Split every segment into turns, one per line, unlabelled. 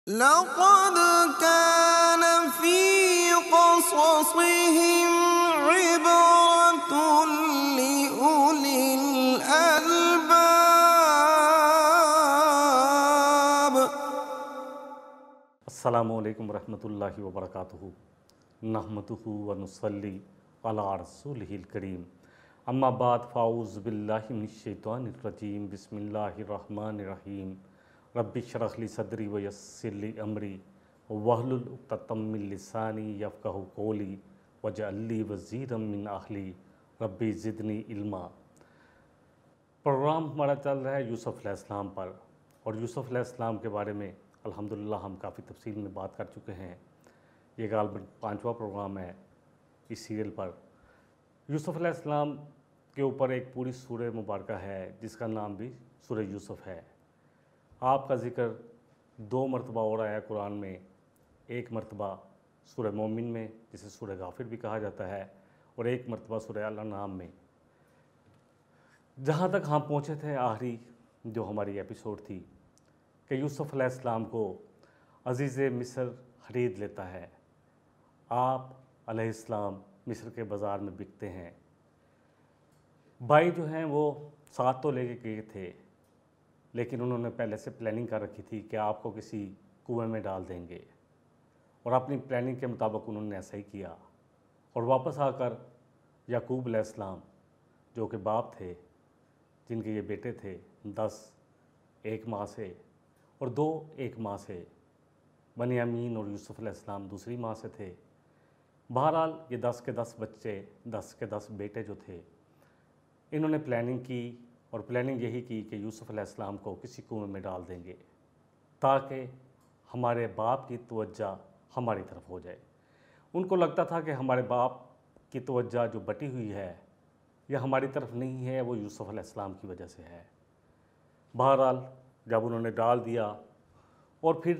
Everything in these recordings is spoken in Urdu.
لقد كان في قصصهم عبرة لأولي الألباب.
السلام علیکم ورحمۃ اللہ وبرکاتہ. نحمدہ ونصلی علی رسولہ الکریم. اما بعد فاعوذ باللہ من الشیطان الرجیم. بسم اللہ الرحمن الرحیم. رب اشرح لی صدری ویسر لی امری واحلل عقدۃ من لسانی یفقہوا قولی واجعل لی وزیرا من اہلی رب زدنی علما. پروگرام ہمارا چل رہا ہے یوسف علیہ السلام پر، اور یوسف علیہ السلام کے بارے میں الحمدللہ ہم کافی تفصیل میں بات کر چکے ہیں. یہ غالباً 5واں پروگرام ہے اس سیریل پر. یوسف علیہ السلام کے اوپر ایک پوری سورہ مبارکہ ہے جس کا نام بھی سورہ یوسف ہے. آپ کا ذکر 2 مرتبہ اور آیا قرآن میں. ایک مرتبہ سورہ مومن میں جسے سورہ غافر بھی کہا جاتا ہے، اور ایک مرتبہ سورہ الانعام میں. جہاں تک ہم پہنچے تھے آخری جو ہماری ایپیسوڈ تھی کہ یوسف علیہ السلام کو عزیز مصر خرید لیتا ہے. آپ علیہ السلام مصر کے بازار میں بکتے ہیں. بھائی جو ہیں وہ ساتھ تو لے کے گئے تھے، لیکن انہوں نے پہلے سے پلاننگ کر رکھی تھی کہ آپ کو کسی کنویں میں ڈال دیں گے، اور اپنی پلاننگ کے مطابق انہوں نے ایسا ہی کیا. اور واپس آ کر یعقوب علیہ السلام جو کہ باپ تھے، جن کے یہ بیٹے تھے 10 ایک ماں سے اور 2 ایک ماں سے، بنیامین اور یوسف علیہ السلام دوسری ماں سے تھے. بہرحال یہ 10 کے 10 بچے، 10 کے 10 بیٹے جو تھے، انہوں نے پلاننگ کی، اور پلاننگ یہی کی کہ یوسف علیہ السلام کو کسی کنویں میں ڈال دیں گے تاکہ ہمارے باپ کی توجہ ہماری طرف ہو جائے. ان کو لگتا تھا کہ ہمارے باپ کی توجہ جو بٹی ہوئی ہے یہ ہماری طرف نہیں ہے، وہ یوسف علیہ السلام کی وجہ سے ہے. بہرحال جب انہوں نے ڈال دیا، اور پھر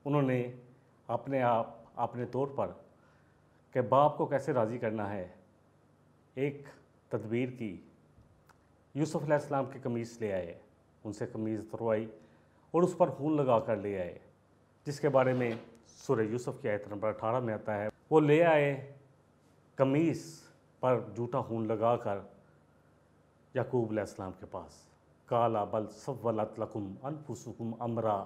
انہوں نے اپنے طور پر کہ باپ کو کیسے راضی کرنا ہے ایک تدبیر کی. یوسف علیہ السلام کی قمیص لے آئے، ان سے قمیص اتروائی اور اس پر خون لگا کر لے آئے، جس کے بارے میں سورہ یوسف کی آیت نمبر 18 میں آتا ہے. وہ لے آئے قمیص پر جھوٹا خون لگا کر یعقوب علیہ السلام کے پاس. قالا بل سولت لکم انفسکم امرا.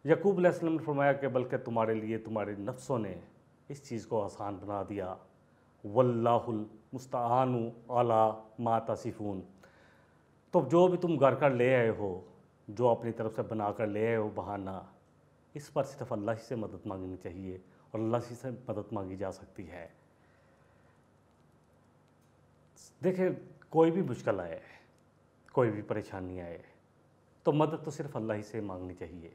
یعقوب علیہ السلام نے فرمایا کہ بلکہ تمہارے لیے تمہارے نفسوں نے اس چیز کو آسان بنا دیا. واللہ المستعان علی ما تصفون. تو جو بھی تم گھر کر لے آئے ہو، جو اپنی طرف سے بنا کر لے آئے ہو بہانہ، اس پر صرف اللہ ہی سے مدد مانگنی چاہیے، اور اللہ ہی سے مدد مانگی جا سکتی ہے. دیکھیں، کوئی بھی مشکل آئے، کوئی بھی پریشانی آئے، تو مدد تو صرف اللہ ہی سے مانگنی چاہیے.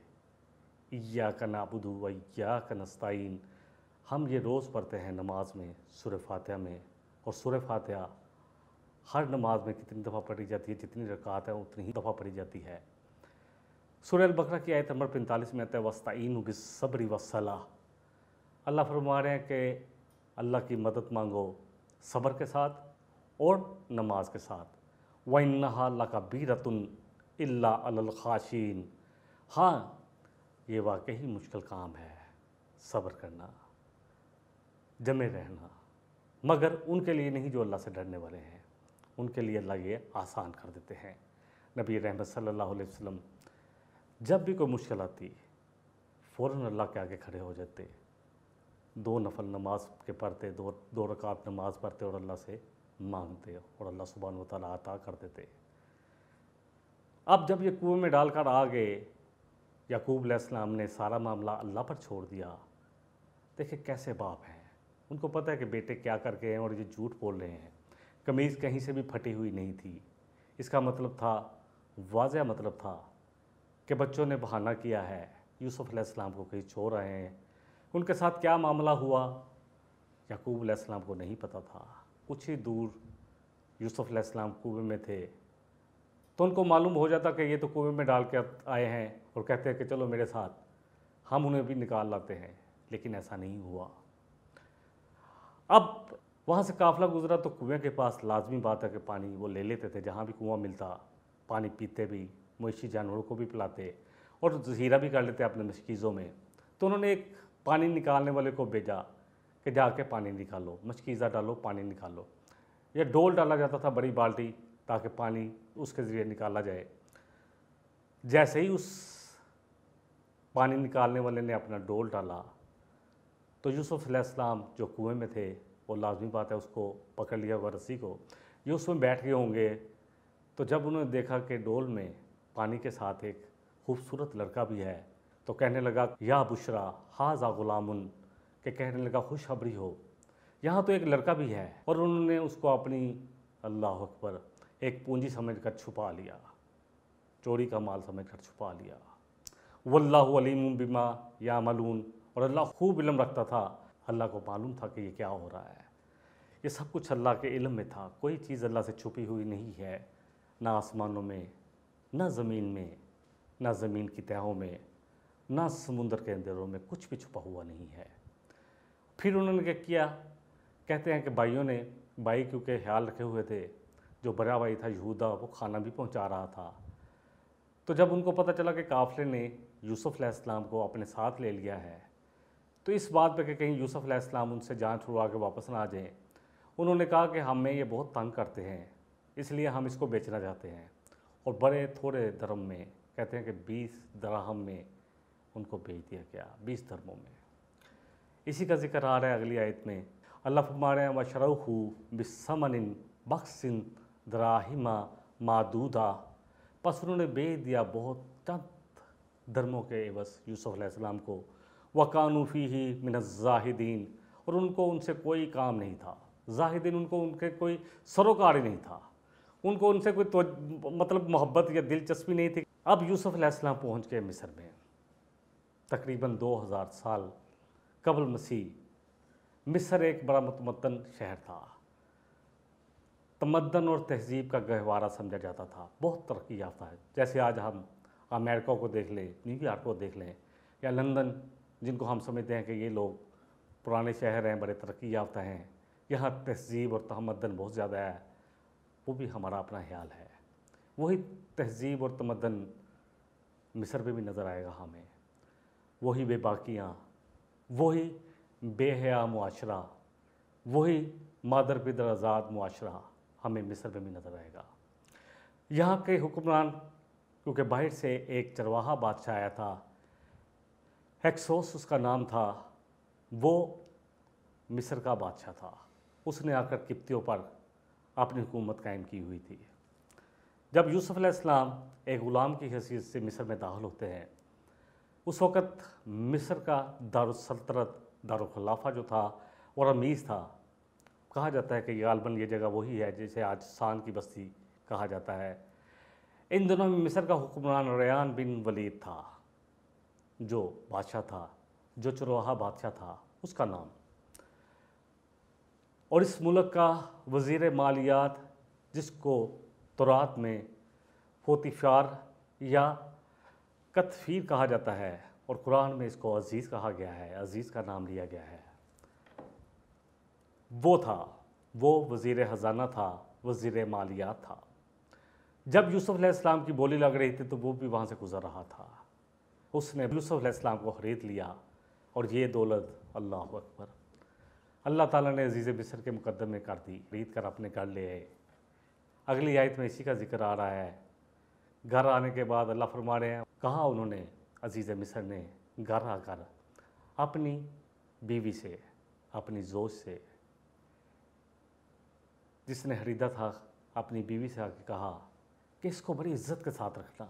ایاک نعبد و ایاک نستعین. ہم یہ روز پڑھتے ہیں نماز میں سورہ فاتحہ میں، اور سورہ فاتحہ ہر نماز میں کتنی دفعہ پڑھی جاتی ہے، جتنی رکعات ہیں اتنی ہی دفعہ پڑھی جاتی ہے. سورہ البقرہ کی آیت نمبر 45 میں آتا ہے وَاسْتَعِینُوا بِالصَّبْرِ وَالصَّلَاةِ. اللہ فرما رہے ہیں کہ اللہ کی مدد مانگو صبر کے ساتھ اور نماز کے ساتھ. وَإِنَّهَا لَكَبِيرَةٌ إِلَّا عَلَى الْخَاشِعِينَ. ہاں، یہ واقعی مشکل کام ہے، صبر کرنا، جمے رہنا، مگر ان کے لیے نہیں جو اللہ سے ڈرنے والے ہیں. ان کے لیے اللہ یہ آسان کر دیتے ہیں. نبی رحمت صلی اللہ علیہ وسلم جب بھی کوئی مشکل آتی فوراً اللہ کے آگے کھڑے ہو جاتے، 2 نفل نماز کے پڑھتے، 2 رکعت نماز پڑھتے اور اللہ سے مانگتے، اور اللہ سبحانہ وتعالیٰ عطا کر دیتے. اب جب یہ کنویں میں ڈال کر آ گئے، یعقوب علیہ السلام نے سارا معاملہ اللہ پر چھوڑ دیا. دیکھیں کیسے باپ ہیں، ان کو پتہ ہے کہ بیٹے کیا کر کے ہیں اور یہ جھوٹ بول رہے ہیں. قمیض کہیں سے بھی پھٹی ہوئی نہیں تھی. اس کا مطلب تھا، واضح مطلب تھا کہ بچوں نے بہانہ کیا ہے، یوسف علیہ السلام کو کہیں چھوڑ رہے ہیں. ان کے ساتھ کیا معاملہ ہوا یعقوب علیہ السلام کو نہیں پتہ تھا. کچھ ہی دور یوسف علیہ السلام کنویں میں تھے، تو ان کو معلوم ہو جاتا کہ یہ تو کنویں میں ڈال کے آئے ہیں، اور کہتے ہیں کہ چلو میرے ساتھ، ہم انہیں بھی نکال لاتے ہیں. لیکن ایسا نہیں ہوا. اب وہاں سے قافلہ گزرا تو کنویں کے پاس لازمی بات ہے کہ پانی وہ لے لیتے تھے. جہاں بھی کنواں ملتا پانی پیتے بھی، مویشی جانوروں کو بھی پلاتے، اور ذخیرہ بھی کر لیتے اپنے مشکیزوں میں۔ تو انہوں نے ایک پانی نکالنے والے کو بھیجا کہ جا کے پانی نکالو، مشکیزہ ڈالو، پانی نکالو۔ یہ ڈول ڈالا جاتا تھا، بڑی بالٹی، تاکہ پانی اس کے ذریعے نکالا جائے۔ جیسے ہی اس پانی نکالنے والے نے اپنا ڈول ڈالا تو یوسف علیہ السلام جو کنویں میں تھے، وہ لازمی بات ہے اس کو پکڑ لیا ہوگا رسی کو، یہ اس میں بیٹھ گئے ہوں گے۔ تو جب انہوں نے دیکھا کہ ڈول میں پانی کے ساتھ ایک خوبصورت لڑکا بھی ہے، تو کہنے لگا یا بشرا ھذا غلام، کہ کہنے لگا خوشخبری ہو، یہاں تو ایک لڑکا بھی ہے۔ اور انہوں نے اس کو اپنی، اللہ اکبر، ایک پونجی سمجھ کر چھپا لیا، چوری کا مال سمجھ کر چھپا لیا۔ واللہ علیم بما یعملون، اور اللہ خوب علم رکھتا تھا، اللہ کو معلوم تھا کہ یہ کیا ہو رہا ہے۔ یہ سب کچھ اللہ کے علم میں تھا، کوئی چیز اللہ سے چھپی ہوئی نہیں ہے، نہ آسمانوں میں، نہ زمین میں، نہ زمین کی تہوں میں، نہ سمندر کے اندروں میں، کچھ بھی چھپا ہوا نہیں ہے۔ پھر انہوں نے کیا کیا؟ کہتے ہیں کہ بھائیوں نے، بھائی کیونکہ خیال رکھے ہوئے تھے، جو بڑا بھائی تھا یہودا، وہ کھانا بھی پہنچا رہا تھا۔ تو جب ان کو پتہ چلا کہ قافلے نے یوسف علیہ السلام کو اپنے ساتھ لے لیا ہے، تو اس بات پہ کہ کہیں یوسف علیہ السلام ان سے جان چھڑوا کے واپس نہ آ جائیں، انہوں نے کہا کہ ہمیں یہ بہت تنگ کرتے ہیں، اس لیے ہم اس کو بیچنا چاہتے ہیں۔ اور بڑے تھوڑے درہم میں، کہتے ہیں کہ 20 درہم میں ان کو بیچ دیا گیا، 20 درہموں میں۔ اسی کا ذکر آ رہا ہے اگلی آیت میں، اللہ فرما رہے ہیں وَشَرَوْهُ بِثَمَنٍ بَخْسٍ دَرَاهِمَ مَعْدُودَةٍ، پس انہوں نے بیچ دیا بہت چند درہموں کے عوض یوسف علیہ السلام کو۔ وَكَانُوا فِيهِ مِنَ الزَّاهِدِينَ، اور ان کو ان سے کوئی کام نہیں تھا، زاہدین ان کو ان کے کوئی سروکار ہی نہیں تھا، ان کو ان سے کوئی مطلب محبت یا دلچسپی نہیں تھی۔ اب یوسف علیہ السلام پہنچ گئے مصر میں، تقریباً 2000 سال قبل مسیح۔ مصر ایک بڑا متمدن شہر تھا، تمدن اور تہذیب کا گہوارہ سمجھا جاتا تھا، بہت ترقی یافتہ ہے۔ جیسے آج ہم امریکہ کو دیکھ لیں، نیو یارک کو دیکھ لیں، یا لندن، جن کو ہم سمجھتے ہیں کہ یہ لوگ پرانے شہر ہیں، بڑے ترقی یافتہ ہیں، یہاں تہذیب اور تمدن بہت زیادہ ہے، وہ بھی ہمارا اپنا خیال ہے۔ وہی تہذیب اور تمدن مصر میں بھی نظر آئے گا ہمیں، وہی بے باکیاں، وہی بے حیا معاشرہ، وہی مادر پدر آزاد معاشرہ ہمیں مصر میں بھی نظر آئے گا۔ یہاں کے حکمران، کیونکہ باہر سے ایک چرواہا بادشاہ آیا تھا، ہیکسوس اس کا نام تھا، وہ مصر کا بادشاہ تھا، اس نے آ کر قبطیوں پر اپنی حکومت قائم کی ہوئی تھی۔ جب یوسف علیہ السلام ایک غلام کی حیثیت سے مصر میں داخل ہوتے ہیں، اس وقت مصر کا دارالسلطنت، دارالخلافہ جو تھا، وہ رمیز تھا۔ کہا جاتا ہے کہ غالباً یہ جگہ وہی ہے جسے آج سان کی بستی کہا جاتا ہے۔ ان دنوں میں مصر کا حکمران ریان بن ولید تھا، جو بادشاہ تھا، جو چرواہا بادشاہ تھا، اس کا نام۔ اور اس ملک کا وزیر مالیات، جس کو تورات میں پوتیفار یا کتفیر کہا جاتا ہے، اور قرآن میں اس کو عزیز کہا گیا ہے، عزیز کا نام لیا گیا ہے، وہ تھا، وہ وزیر خزانہ تھا، وزیر مالیات تھا۔ جب یوسف علیہ السلام کی بولی لگ رہی تھی تو وہ بھی وہاں سے گزر رہا تھا، اس نے یوسف علیہ السلام کو خرید لیا، اور یہ دولت، اللہ اکبر، اللہ تعالیٰ نے عزیز مصر کے مقدم میں کر دی، خرید کر اپنے گھر لے آئے۔ اگلی آیت میں اسی کا ذکر آ رہا ہے۔ گھر آنے کے بعد اللہ فرما رہے ہیں، کہا انہوں نے، عزیز مصر نے گھر آ کر اپنی بیوی سے، اپنی زوج سے، جس نے خریدا تھا، اپنی بیوی سے آ کے کہا کہ اس کو بڑی عزت کے ساتھ رکھنا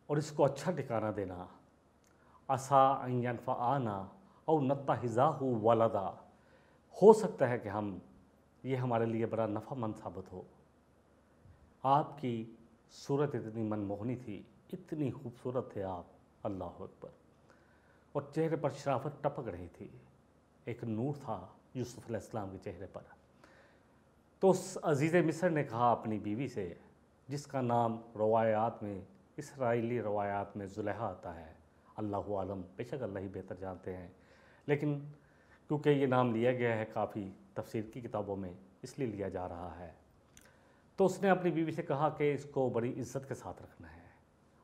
اور اس کو اچھا ٹھکانہ دینا، عسیٰ ان ینفعنا او نتخذہ ولدا، ہو سکتا ہے کہ ہم، یہ ہمارے لیے بڑا نفع مند ثابت ہو۔ آپ کی صورت اتنی منموہنی تھی، اتنی خوبصورت تھے آپ، اللہ اکبر، اور چہرے پر شرافت ٹپک رہی تھی، ایک نور تھا یوسف علیہ السلام کے چہرے پر۔ تو اس عزیز مصر نے کہا اپنی بیوی سے، جس کا نام روایات میں، اسرائیلی روایات میں زلیخا آتا ہے، اللہ عالم، بے شک اللہ ہی بہتر جانتے ہیں، لیکن کیونکہ یہ نام لیا گیا ہے کافی تفسیر کی کتابوں میں، اس لیے لیا جا رہا ہے۔ تو اس نے اپنی بیوی سے کہا کہ اس کو بڑی عزت کے ساتھ رکھنا ہے،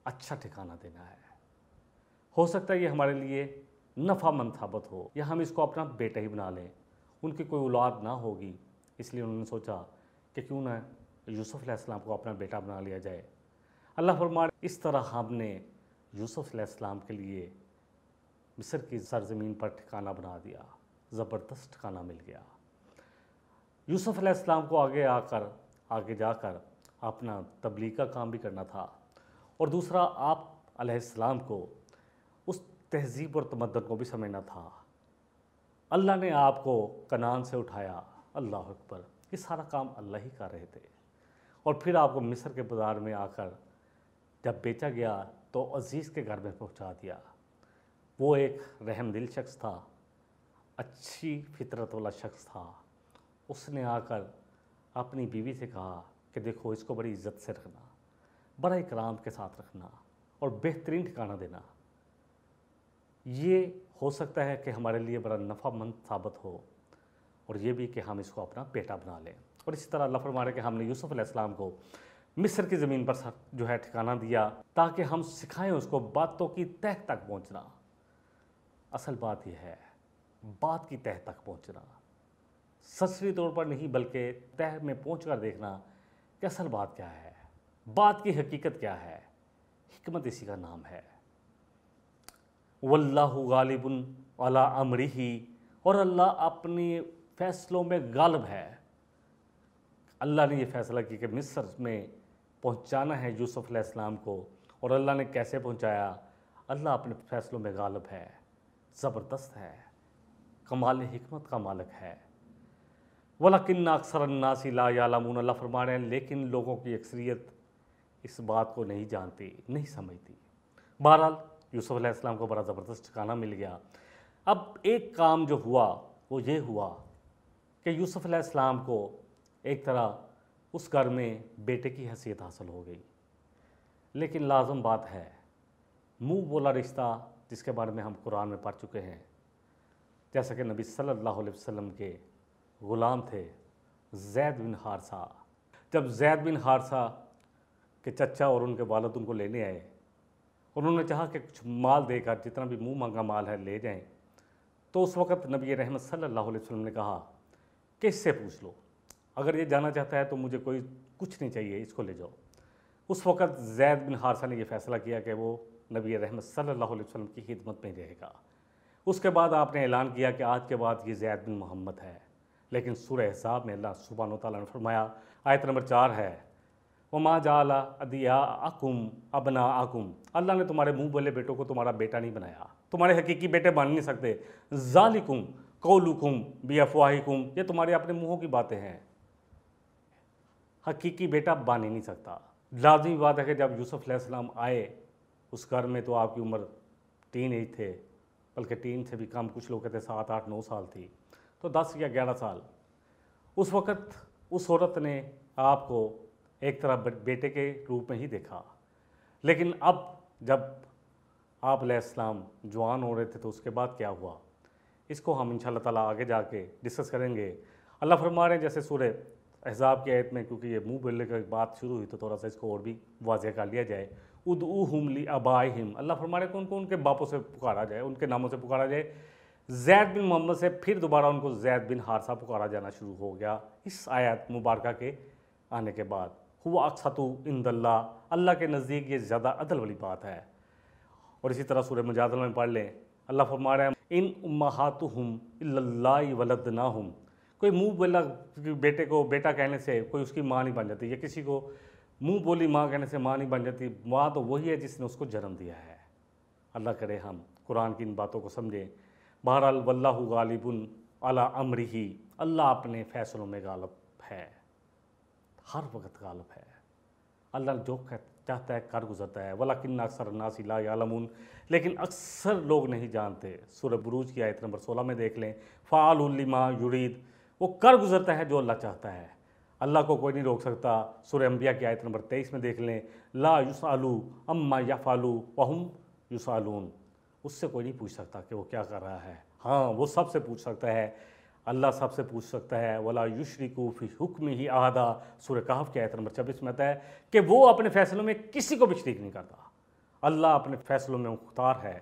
اچھا ٹھکانہ دینا ہے۔ ہو سکتا ہے یہ ہمارے لیے نفع مند ثابت ہو یا ہم اس کو اپنا بیٹا ہی بنا لیں۔ ان کی کوئی اولاد نہ ہوگی، اس لیے انہوں نے سوچا کہ کیوں نہ یوسف علیہ السلام کو اپنا بیٹا بنا لیا جائے۔ اللہ فرماتا اس طرح ہم نے یوسف علیہ السلام کے لیے مصر کی سرزمین پر ٹھکانہ بنا دیا، زبردست ٹھکانہ مل گیا۔ یوسف علیہ السلام کو آگے جا کر اپنا تبلیغ کا کام بھی کرنا تھا، اور دوسرا آپ علیہ السلام کو اس تہذیب اور تمدن کو بھی سمجھنا تھا۔ اللہ نے آپ کو کنعان سے اٹھایا، اللہ اکبر، یہ سارا کام اللہ ہی کر رہے تھے، اور پھر آپ کو مصر کے بازار میں آ کر جب بیچا گیا تو عزیز کے گھر میں پہنچا دیا۔ وہ ایک رحم دل شخص تھا، اچھی فطرت والا شخص تھا۔ اس نے آ کر اپنی بیوی سے کہا کہ دیکھو اس کو بڑی عزت سے رکھنا، بڑا اکرام کے ساتھ رکھنا اور بہترین ٹھکانہ دینا۔ یہ ہو سکتا ہے کہ ہمارے لیے بڑا نفع مند ثابت ہو، اور یہ بھی کہ ہم اس کو اپنا بیٹا بنا لیں۔ اور اسی طرح اللہ فرما رہے کہ ہم نے یوسف علیہ السلام کو مصر کی زمین پر جو ہے ٹھکانہ دیا تاکہ ہم سکھائیں اس کو باتوں کی تہ تک پہنچنا۔ اصل بات یہ ہے بات کی تہ تک پہنچنا، سچری طور پر نہیں بلکہ تہ میں پہنچ کر دیکھنا کہ اصل بات کیا ہے، بات کی حقیقت کیا ہے۔ حکمت اسی کا نام ہے۔ واللہ غالب علی امرہ، اور اللہ اپنی فیصلوں میں غالب ہے۔ اللہ نے یہ فیصلہ کیا کہ مصر میں پہنچانا ہے یوسف علیہ السلام کو، اور اللہ نے کیسے پہنچایا؟ اللہ اپنے فیصلوں میں غالب ہے، زبردست ہے، کمال حکمت کا مالک ہے۔ وَلَكِنَّ أَكْثَرَ النَّاسِ لَا يَعْلَمُونَ، اللہ فرما رہے ہیں لیکن لوگوں کی اکثریت اس بات کو نہیں جانتی، نہیں سمجھتی۔ بہرحال یوسف علیہ السلام کو بڑا زبردست ٹھکانہ مل گیا۔ اب ایک کام جو ہوا وہ یہ ہوا کہ یوسف علیہ السلام کو ایک طرح اس گھر میں بیٹے کی حیثیت حاصل ہو گئی، لیکن لازم بات ہے منہ بولا رشتہ جس کے بارے میں ہم قرآن میں پڑھ چکے ہیں، جیسا کہ نبی صلی اللہ علیہ وسلم کے غلام تھے زید بن حارثہ۔ جب زید بن حارثہ کے چچا اور ان کے والد ان کو لینے آئے، انہوں نے چاہا کہ کچھ مال دے کر جتنا بھی منہ مانگا مال ہے لے جائیں، تو اس وقت نبی رحمت صلی اللہ علیہ وسلم نے کہا کہ اس سے پوچھ لو، اگر یہ جانا چاہتا ہے تو مجھے کوئی کچھ نہیں چاہیے، اس کو لے جاؤ۔ اس وقت زید بن حارثہ نے یہ فیصلہ کیا کہ وہ نبی رحمت صلی اللہ علیہ وسلم کی خدمت میں رہے گا۔ اس کے بعد آپ نے اعلان کیا کہ آج کے بعد یہ زید بن محمد ہے۔ لیکن سورہ احزاب میں اللہ سبحانہ وتعالیٰ نے فرمایا، آیت نمبر 4 ہے، وَمَا جَعَلَ أَدْعِيَاءَكُمْ أَبْنَاءَكُمْ، اللہ نے تمہارے منہ بولے بیٹوں کو تمہارا بیٹا نہیں بنایا، تمہارے حقیقی بیٹے بن نہیں سکتے۔ ذَلِكُمْ قَوْلُكُمْ بِأَفْوَاهِكُمْ، یہ تمہارے اپنے منہوں کی باتیں ہیں، حقیقی بیٹا بن ہی نہیں سکتا۔ لازمی بات ہے کہ جب یوسف علیہ السلام آئے اس گھر میں تو آپ کی عمر ٹین ایج تھے، بلکہ ٹین سے بھی کم، کچھ لوگ کہتے ہیں 7، 8، 9 سال تھی، تو 10 یا 11 سال۔ اس وقت اس عورت نے آپ کو ایک طرح بیٹے کے روپ میں ہی دیکھا، لیکن اب جب آپ علیہ السلام جوان ہو رہے تھے تو اس کے بعد کیا ہوا، اس کو ہم انشاءاللہ تعالیٰ آگے جا کے ڈسکس کریں گے۔ اللہ فرما رہے ہیں جیسے سورہ احزاب کی آیت میں، کیونکہ یہ منہ بولنے کی بات شروع ہوئی تو تھوڑا سا اس کو اور بھی واضح کر لیا جائے، ادعوہم لآبائہم، اللہ فرما رہے ہیں کہ ان کو ان کے باپوں سے پکارا جائے، ان کے ناموں سے پکارا جائے۔ زید بن محمد سے پھر دوبارہ ان کو زید بن حارثہ پکارا جانا شروع ہو گیا اس آیت مبارکہ کے آنے کے بعد۔ هو اقسط عند اللہ، اللہ کے نزدیک یہ زیادہ عدل والی بات ہے۔ اور اسی طرح سورہ مجادلہ میں پڑھ لیں، اللہ فرما رہے ہیں ان امہاتہم الا اللہ ولدناہم، کوئی منہ بولا بیٹے کو بیٹا کہنے سے کوئی اس کی ماں نہیں بن جاتی، یا کسی کو منہ بولی ماں کہنے سے ماں نہیں بن جاتی، ماں تو وہی ہے جس نے اس کو جنم دیا ہے۔ اللہ کرے ہم قرآن کی ان باتوں کو سمجھیں۔ بہرحال واللہ غالب علی امرہ، اللہ اپنے فیصلوں میں غالب ہے، ہر وقت غالب ہے۔ اللہ جو چاہتا ہے کر گزرتا ہے۔ وَلَكِنَّ أَكْثَرَ النَّاسِ لَا يَعْلَمُونَ، لیکن اکثر لوگ نہیں جانتے۔ سورہ بروج کی آیت نمبر 16 میں دیکھ لیں، فَعَالٌ لِمَا يُرِيدُ، وہ کر گزرتا ہے جو اللہ چاہتا ہے، اللہ کو کوئی نہیں روک سکتا۔ سورہ انبیاء کی آیت نمبر 23 میں دیکھ لیں، لا يُسْأَلُ عَمَّا يَفْعَلُ وَهُمْ يُسْأَلُونَ، اس سے کوئی نہیں پوچھ سکتا کہ وہ کیا کر رہا ہے، ہاں وہ سب سے پوچھ سکتا ہے، اللہ سب سے پوچھ سکتا ہے۔ وَلَا يُشْرِكُ فِي حُكْمِهِ أَحَدًا، سورہ کہف کی آیت نمبر 26 میں آتا ہے کہ وہ اپنے فیصلوں میں کسی کو بھی شریک نہیں کرتا۔ اللہ اپنے فیصلوں میں مختار ہے،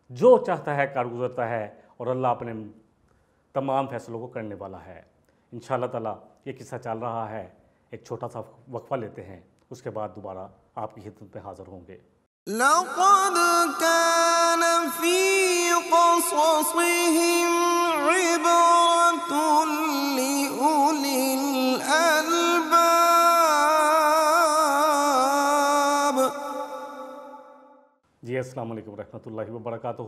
جو چاہتا ہے کار گزرتا ہے، اور اللہ اپنے تمام فیصلوں کو کرنے والا ہے۔ انشاءاللہ تعالیٰ یہ قصہ چل رہا ہے، ایک چھوٹا سا وقفہ لیتے ہیں، اس کے بعد دوبارہ آپ کی خدمت میں حاضر ہوں گے۔
لقد كان في قصصهم عبرة لأولي الألباب۔
جی السلام علیکم ورحمۃ اللہ وبرکاتہ۔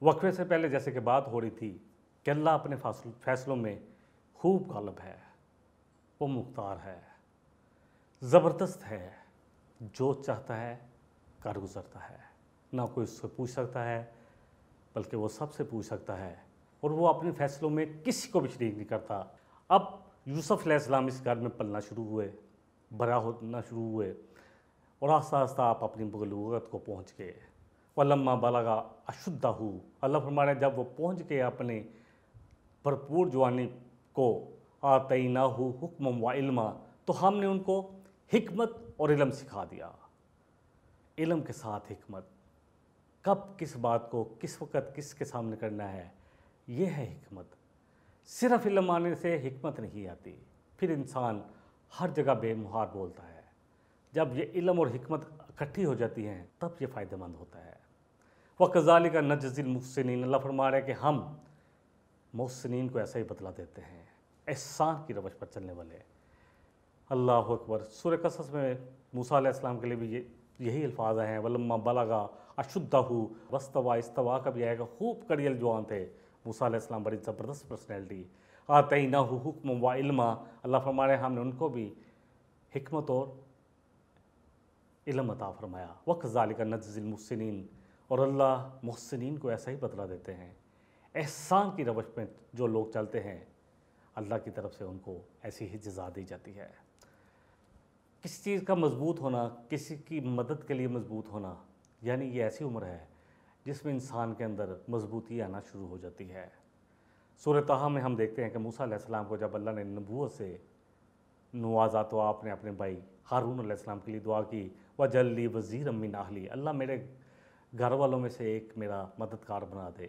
وقفے سے پہلے جیسے کہ بات ہو رہی تھی کہ اللہ اپنے فیصلوں میں خوب غالب ہے، وہ مختار ہے، زبردست ہے، جو چاہتا ہے کر گزرتا ہے، نہ کوئی اس سے پوچھ سکتا ہے بلکہ وہ سب سے پوچھ سکتا ہے، اور وہ اپنے فیصلوں میں کسی کو بھی شریک نہیں کرتا۔ اب یوسف علیہ السلام اس گھر میں پلنا شروع ہوئے، بڑا ہونا شروع ہوئے، اور آہستہ آہستہ آپ اپنی بلوغت کو پہنچ گئے۔ وَلَمَّا بَلَغَ أَشُدَّهُ، اللہ فرما رہے ہیں جب وہ پہنچ گئے اپنے بھرپور جوانی کو، آتَيْنَاهُ حُكْمًا وَعِلْمًا، تو ہم نے ان کو حکمت اور علم سکھا دیا۔ علم کے ساتھ حکمت، کب کس بات کو کس وقت کس کے سامنے کرنا ہے، یہ ہے حکمت۔ صرف علم آنے سے حکمت نہیں آتی، پھر انسان ہر جگہ بے مہار بولتا ہے۔ جب یہ علم اور حکمت اکٹھی ہو جاتی ہیں تب یہ فائدہ مند ہوتا ہے۔ وَكَذَلِكَ نَجْزِي الْمُحْسِنِينَ، اللہ فرما رہے ہیں کہ ہم محسنین کو ایسا ہی بدلہ دیتے ہیں، احسان کی روش پر چلنے والے۔ اللہ اکبر۔ سورہ قصص میں موسیٰ علیہ السلام کے لیے بھی یہی الفاظ ہیں، وَلَمَّا بَلَغَ أَشُدَّهُ وَاسْتَوَىٰ، استوا کا بھی آئے گا، خوب کڑیل جوان تھے موسیٰ علیہ السلام، بڑی زبردست پرسنالٹی۔ آتَيْنَاهُ حُكْمًا وَعِلْمًا، اللہ فرما رہے ہیں ہم نے ان کو بھی حکمت اور علم عطا فرمایا۔ وَكَذَلِكَ نَجْزِي الْمُحْسِنِينَ، اور اللہ محسنین کو ایسا ہی بدلہ دیتے ہیں۔ احسان کی روش میں جو لوگ چلتے ہیں اللہ کی طرف سے ان کو ایسی ہی جزا دی جاتی ہے۔ کسی چیز کا مضبوط ہونا، کسی کی مدد کے لیے مضبوط ہونا، یعنی یہ ایسی عمر ہے جس میں انسان کے اندر مضبوطی آنا شروع ہو جاتی ہے۔ سورہ طٰہٰ میں ہم دیکھتے ہیں کہ موسیٰ علیہ السلام کو جب اللہ نے نبوت سے نوازا تو آپ نے اپنے بھائی ہارون علیہ السلام کے لیے دعا کی، وَاجْعَل لِّي وَزِيرًا مِّنْ أَهْلِي، اللہ میرے گھر والوں میں سے ایک میرا مددگار بنا دے۔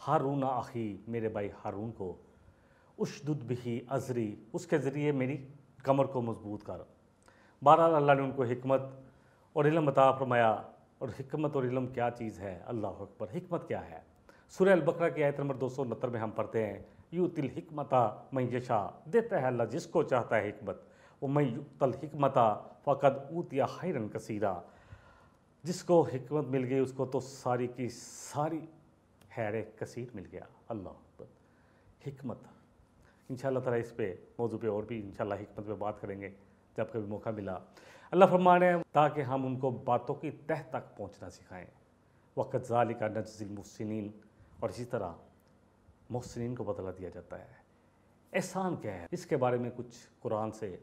ہارون اخی، میرے بھائی ہارون کو، اشدد بہ ازری، اس کے ذریعے میری کمر کو مضبوط کر۔ بہرحال اللہ نے ان کو حکمت اور علم عطا فرمایا۔ اور حکمت اور علم کیا چیز ہے؟ اللہ اکبر۔ حکمت کیا ہے؟ سورہ البقرہ کی آیت نمبر 269 میں ہم پڑھتے ہیں، یؤتی الحکمۃ من یشاء، دیتا ہے اللہ جس کو چاہتا ہے حکمت، ومن یؤت الحکمۃ فقد اوتی خیرا کثیرا، جس کو حکمت مل گئی اس کو تو ساری کی ساری خیر کثیر مل گیا۔ اللہ اکبر۔ حکمت، انشاءاللہ تعالیٰ اس پہ موضوع پہ اور بھی انشاءاللہ حکمت پہ بات کریں گے جب کبھی موقع ملا۔ اللہ فرما رہے ہیں تاکہ ہم ان کو باتوں کی تہ تک پہنچنا سکھائیں۔ وَكَذَلِكَ نَجْزِي الْمُحْسِنِينَ، اور اسی طرح محسنین کو بدلہ دیا جاتا ہے۔ احسان کیا ہے؟ اس کے بارے میں کچھ قرآن سے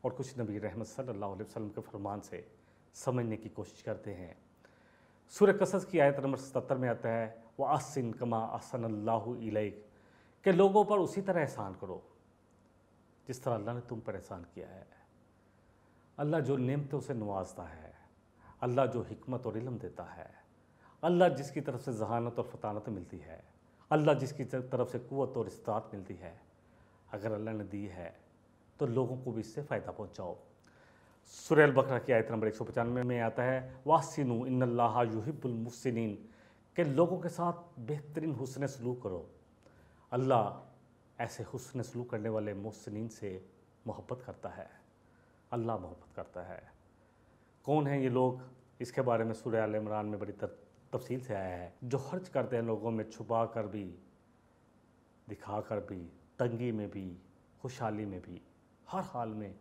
اور کچھ نبی رحمت صلی اللہ علیہ وسلم کے فرمان سے سمجھنے کی کوشش کرتے ہیں۔ سورہ قصص کی آیت نمبر 77 میں آتا ہے، وَأَحْسِن كَمَا أَحْسَنَ اللَّهُ إِلَيْكَ، کہ لوگوں پر اسی طرح احسان کرو جس طرح اللہ نے تم پر احسان کیا ہے۔ اللہ جو نعمتوں سے نوازتا ہے، اللہ جو حکمت اور علم دیتا ہے، اللہ جس کی طرف سے ذہانت اور فطانت ملتی ہے، اللہ جس کی طرف سے قوت اور استطاعت ملتی ہے، اگر اللہ نے دی ہے تو لوگوں کو بھی اس سے فائدہ پہنچاؤ۔ سورہ البقرہ کی آیت نمبر 195 میں آتا ہے، وَأَحْسِنُوا إِنَّ اللَّهَ يُحِبُّ الْمُحْسِنِينَ، کہ لوگوں کے ساتھ بہترین حسن سلوک کرو۔ اللہ ایسے حسن سلوک کرنے والے محسنین سے محبت کرتا ہے، اللہ محبت کرتا ہے۔ کون ہیں یہ لوگ؟ اس کے بارے میں سورہ آل عمران میں بڑی تفصیل سے آیا ہے، جو خرچ کرتے ہیں لوگوں میں، چھپا کر بھی، دکھا کر بھی، تنگی میں بھی، خوشحالی میں بھی، ہر حال میں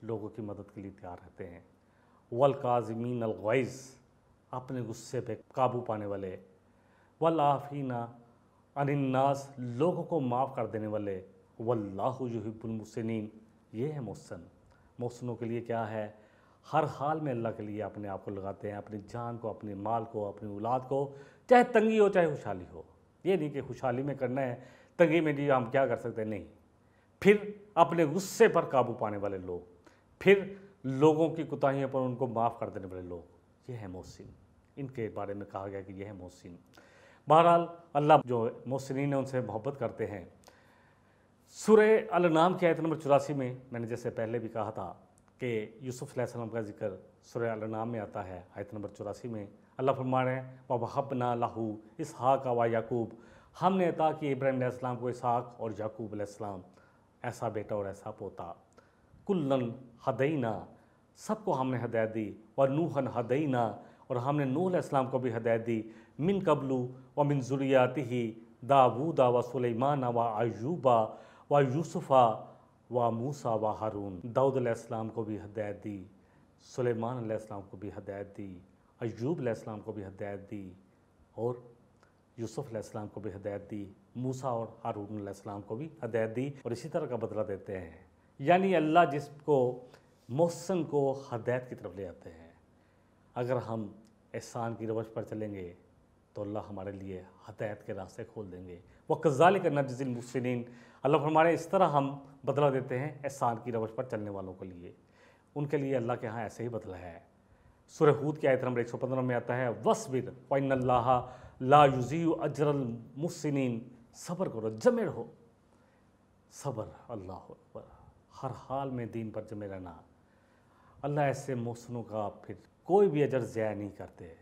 لوگوں کی مدد کے لیے تیار رہتے ہیں۔ وَالْقَاظِمِينَ الْغَيْظَ، اپنے غصے پہ قابو پانے والے، وَالْعَافِينَ عَنِ النَّاسِ، لوگوں کو معاف کر دینے والے، وَاللَّهُ يُحِبُّ الْمُحْسِنِينَ، یہ ہے محسن۔ محسنوں کے لیے کیا ہے؟ ہر حال میں اللہ کے لیے اپنے آپ کو لگاتے ہیں، اپنی جان کو، اپنے مال کو، اپنی اولاد کو، چاہے تنگی ہو چاہے خوشحالی ہو۔ یہ نہیں کہ خوشحالی میں کرنا ہے، تنگی میں جی ہم کیا کر سکتے ہیں، نہیں۔ پھر اپنے غصے پر قابو پانے والے لوگ، پھر لوگوں کی کوتاہیوں پر ان کو معاف کر دینے والے لوگ، یہ ہے محسن۔ ان کے بارے میں کہا گیا کہ یہ ہے محسن۔ بہرحال اللہ جو محسنین ہیں ان سے محبت کرتے ہیں۔ سورہ الانعام کی آیت نمبر 84 میں نے جیسے پہلے بھی کہا تھا کہ یوسف علیہ السلام کا ذکر سورہ الانعام میں آتا ہے، آیت نمبر 84 میں اللہ فرما رہے ہیں وَوَهَبْنَا لَهُ إِسْحَاقَ وَيَعْقُوبَ، ہم نے عطا کی ابراہیم علیہ السلام کو اسحاق اور یعقوب علیہ السلام، ایسا بیٹا اور ایسا پوتا۔ کُلًّا ہدینا، سب کو ہم نے ہدایت دی، وَنُوحًا ہدینا، اور ہم نے نوح علیہ السلام کو بھی ہدایت دی، من قبل ومن ذریاتہ داؤد وسلیمان وایوب ویوسف وموسیٰ وہارون، داؤد علیہ السلام کو بھی ہدایت دی، سلیمان علیہ السلام کو بھی ہدایت دی، ایوب علیہ السلام کو بھی ہدایت دی، اور یوسف علیہ السلام کو بھی ہدایت دی، موسیٰ اور ہارون علیہ السلام کو بھی ہدایت دی، اور اسی طرح کا بدلہ دیتے ہیں۔ یعنی اللہ جس کو محسن کو ہدایت کی طرف لے آتے ہیں، اگر ہم احسان کی روش پر چلیں گے تو اللہ ہمارے لیے ہدایت کے راستے کھول دیں گے۔ وَكَذَلِكَ نَجْزِي الْمُحْسِنِينَ، اللہ فرما رہے ہیں اس طرح ہم بدلہ دیتے ہیں احسان کی روش پر چلنے والوں کے لیے، ان کے لیے اللہ کے ہاں ایسے ہی بدلہ ہے۔ سورہ ہود کی آیت نمبر 115 میں آتا ہے وَاصْبِرْ وَإِنَّ اللَّهَ لَا يُضِيعُ أَجْرَ الْمُحْسِنِينَ، صبر کرو، جمے رہو، صبر، اللہ اکبر، ہر حال میں دین پر جمے رہنا۔ اللہ ایسے محسنوں کا پھر کوئی بھی اجر ضائع نہیں کرتے۔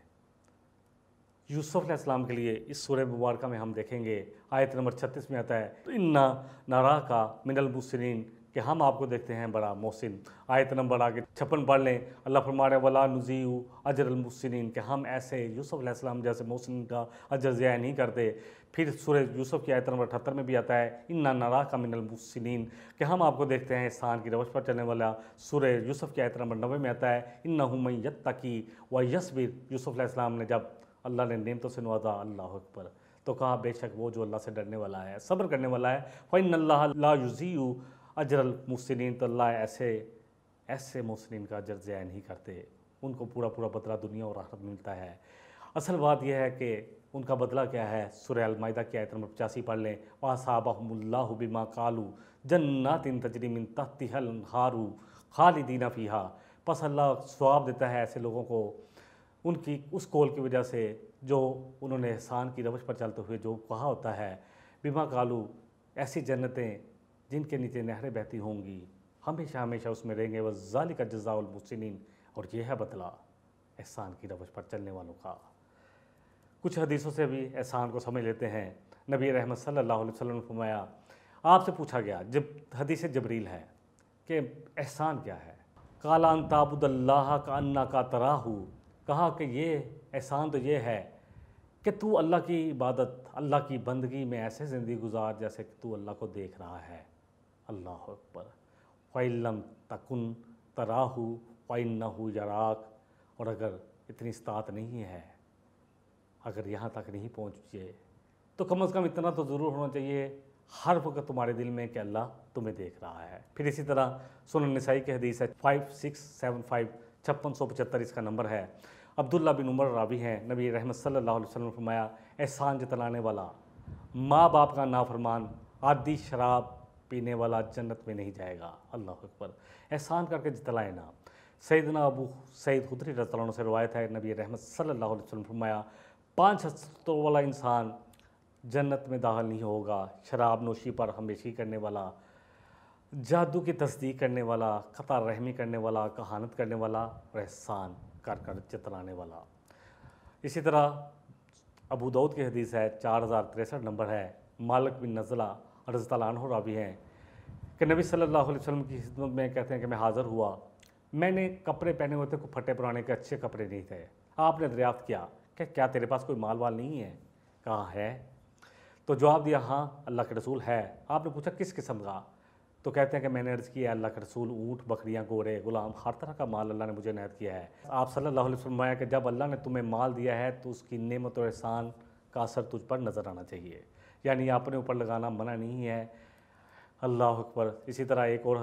یوسف علیہ السلام کے لیے اس سورہ مبارکہ میں ہم دیکھیں گے آیت نمبر 36 میں آتا ہے اِنَّا نَرَاكَ مِنَ الْمُحْسِنِينَ، کہ ہم آپ کو دیکھتے ہیں بڑا محسن۔ آیت نمبر آگے 56 پڑھ لیں، اللہ فرما رہے وَلَا نُضِيعُ أَجْرَ الْمُحْسِنِينَ، کہ ہم ایسے یوسف علیہ السلام جیسے محسن کا اجر ضائع نہیں کرتے۔ پھر سورہ یوسف کی آیت نمبر 78 میں بھی آتا ہے اِنَّا نَرَاكَ مِنَ الْمُحْسِنِينَ، کہ ہم آپ کو دیکھتے ہیں احسان کی روش پر چلنے والا۔ سورہ یوسف کی آیت نمبر 90 میں آتا ہے اِنَّهُ مَن يَتَّقِي وَيَصْبِرْ، یوسف علیہ السلام نے جب اللہ نے نعمتوں سے نوازا، اللہ اکبر، تو کہا بے شک وہ جو اللہ سے ڈرنے والا ہے، صبر کرنے والا ہے، فَإِنَّ اللَّهَ لَا يُضِيعُ أَجْرَ الْمُحْسِنِينَ، تو اللہ ایسے محسنین کا اجر ضائع نہیں کرتے، ان کو پورا بدلہ دنیا اور آخرت ملتا ہے۔ اصل بات یہ ہے کہ ان کا بدلہ کیا ہے، سورہ المائدہ کی آیت نمبر 85 پڑھ لیں وَأَصَابَهُمُ اللَّهُ بِمَا قَالُوا جَنَّاتٍ تَجْرِي مِن تَحْتِهَا الْأَنْهَارُ خَالِدِينَ فِيهَا، پس اللہ ثواب دیتا ہے ایسے لوگوں کو ان کی اس قول کی وجہ سے جو انہوں نے احسان کی روش پر چلتے ہوئے جو کہا ہوتا ہے، بما قالو، ایسی جنتیں جن کے نیچے نہریں بہتی ہوں گی، ہمیشہ اس میں رہیں گے، وَذَلِكَ جَزَاءُ الْمُحْسِنِينَ، اور یہ ہے بدلہ احسان کی روش پر چلنے والوں کا۔ کچھ حدیثوں سے بھی احسان کو سمجھ لیتے ہیں۔ نبی رحمت صلی اللہ علیہ وسلم نے فرمایا، آپ سے پوچھا گیا، جب حدیث جبریل ہے کہ احسان کیا ہے، قَالَ أَن تَعْبُدَ اللَّهَ كَأَنَّكَ تَرَاهُ، کہا کہ یہ احسان تو یہ ہے کہ تو اللہ کی عبادت، اللہ کی بندگی میں ایسے زندگی گزار جیسے کہ تو اللہ کو دیکھ رہا ہے۔ اللہ اکبر، فَإِن لَّمْ تَكُن تَرَاهُ فَإِنَّهُ يَرَاكَ، اور اگر اتنی استطاعت نہیں ہے، اگر یہاں تک نہیں پہنچے تو کم از کم اتنا تو ضرور ہونا چاہیے ہر وقت تمہارے دل میں کہ اللہ تمہیں دیکھ رہا ہے۔ پھر اسی طرح سنن نسائی کی حدیث ہے 5675، 5675 اس کا نمبر ہے، عبداللہ بن عمر راوی ہیں، نبی رحمت صلی اللہ علیہ وسلم نے فرمایا احسان جتلانے والا، ماں باپ کا نافرمان، عادی شراب پینے والا جنت میں نہیں جائے گا۔ اللہ اکبر، احسان کر کے جتلائے نا۔ سیدنا ابو سعید خدری رضی اللہ عنہ سے روایت ہے، نبی رحمت صلی اللہ علیہ وسلم نے فرمایا 5 حسنوں والا انسان جنت میں داخل نہیں ہوگا، شراب نوشی پر ہمیشگی کرنے والا، جادو کی تصدیق کرنے والا، قطع رحمی کرنے والا، کہانت کرنے والا، اور احسان کر جتلانے والا۔ اسی طرح ابو داؤد کی حدیث ہے 4063 نمبر ہے، مالک بن نزلہ رضی اللہ عنہ راوی ہیں کہ نبی صلی اللہ علیہ وسلم کی خدمت میں کہتے ہیں کہ میں حاضر ہوا، میں نے کپڑے پہنے ہوئے تھے، کوئی پھٹے پرانے کے اچھے کپڑے نہیں تھے۔ آپ نے دریافت کیا کہ کیا تیرے پاس کوئی مال وال نہیں ہے؟ کہا ہے، تو جواب دیا ہاں اللہ کے رسول ہے۔ آپ نے پوچھا کس قسم کا؟ تو کہتے ہیں کہ میں نے عرض کیا اللہ کے رسول، اونٹ، بکریاں، گھوڑے، غلام، ہر طرح کا مال اللہ نے مجھے عنایت کیا ہے۔ آپ صلی اللہ علیہ وسلم نے فرمایا کہ جب اللہ نے تمہیں مال دیا ہے تو اس کی نعمت اور احسان کا اثر تجھ پر نظر آنا چاہیے، یعنی اپنے اوپر لگانا منع نہیں ہے۔ اللہ اکبر۔ اسی طرح ایک اور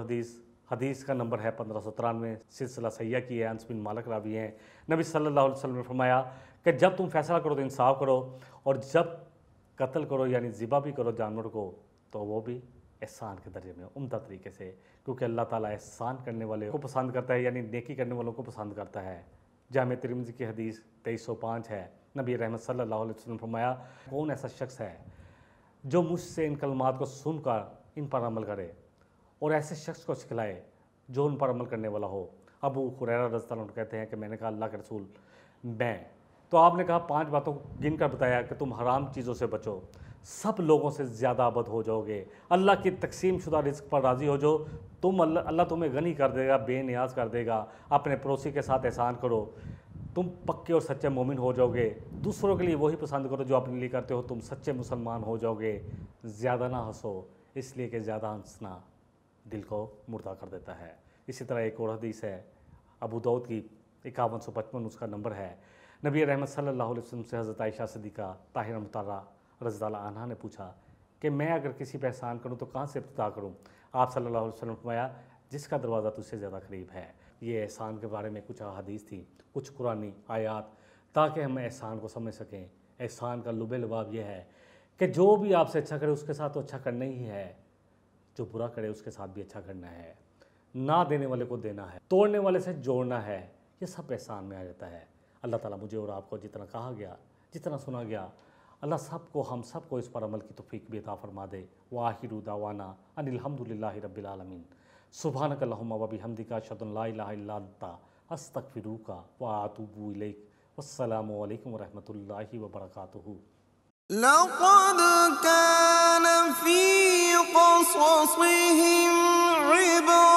حدیث کا نمبر ہے 1593، سلسلہ صحیحہ کی ہے، انس بن مالک راوی ہیں، نبی صلی اللہ علیہ وسلم نے فرمایا کہ جب تم فیصلہ کرو تو انصاف کرو، اور جب قتل کرو یعنی ذبح بھی کرو جانور کو تو وہ بھی احسان کے درجے میں عمدہ طریقے سے، کیونکہ اللہ تعالیٰ احسان کرنے والے کو پسند کرتا ہے، یعنی نیکی کرنے والوں کو پسند کرتا ہے۔ جامع ترمذی کی حدیث 2305 ہے، نبی رحمت صلی اللہ علیہ وسلم فرمایا کون ایسا شخص ہے جو مجھ سے ان کلمات کو سن کر ان پر عمل کرے اور ایسے شخص کو سکھلائے جو ان پر عمل کرنے والا ہو۔ ابو ہریرہ رضی اللہ عنہ کہتے ہیں کہ میں نے کہا اللہ کے رسول میں، تو آپ نے کہا 5 باتوں گن کر بتایا کہ تم حرام چیزوں سے بچو، سب لوگوں سے زیادہ عبد ہو جاؤ گے، اللہ کی تقسیم شدہ رزق پر راضی ہو جو اللہ تمہیں غنی کر دے گا، بے نیاز کر دے گا، اپنے پڑوسی کے ساتھ احسان کرو، تم پکے اور سچے مومن ہو جاؤ گے، دوسروں کے لیے وہی پسند کرو جو اپنے لیے کرتے ہو، تم سچے مسلمان ہو جاؤ گے، زیادہ نہ ہنسو اس لیے کہ زیادہ ہنسنا دل کو مردہ کر دیتا ہے۔ اسی طرح ایک اور حدیث ہے ابو داؤد کی 5155، اس کا نمبر ہے، نبی رحمت صلی اللہ علیہ وسلم سے حضرت عائشہ صدیقہ طاہرہ مطہرہ رضی اللہ عنہا نے پوچھا کہ میں اگر کسی پہ احسان کروں تو کہاں سے ابتدا کروں؟ آپ صلی اللہ علیہ وسلم نے فرمایا جس کا دروازہ تجھ سے زیادہ قریب ہے۔ یہ احسان کے بارے میں کچھ احادیث تھی، کچھ قرآنی آیات، تاکہ ہم احسان کو سمجھ سکیں۔ احسان کا لب لباب یہ ہے کہ جو بھی آپ سے اچھا کرے اس کے ساتھ تو اچھا کرنا ہی ہے، جو برا کرے اس کے ساتھ بھی اچھا کرنا ہے، نہ دینے والے کو دینا ہے، توڑنے والے سے جوڑنا ہے، یہ سب احسان میں آ جاتا ہے۔ اللہ تعالیٰ مجھے اور آپ کو جتنا کہا گیا، جتنا سنا گیا، اللہ ہم سب کو اس پر عمل کی توفیق بھی عطا فرما دے۔ وآخر دعوانا ان الحمدللہ رب العالمین۔ سبحانک اللہم و بحمدک اشہد ان لا الہ الا انت استغفرک واتوب الیک۔ والسلام علیکم ورحمۃ اللہ وبرکاتہ۔
لقد كان في قصصهم عبرة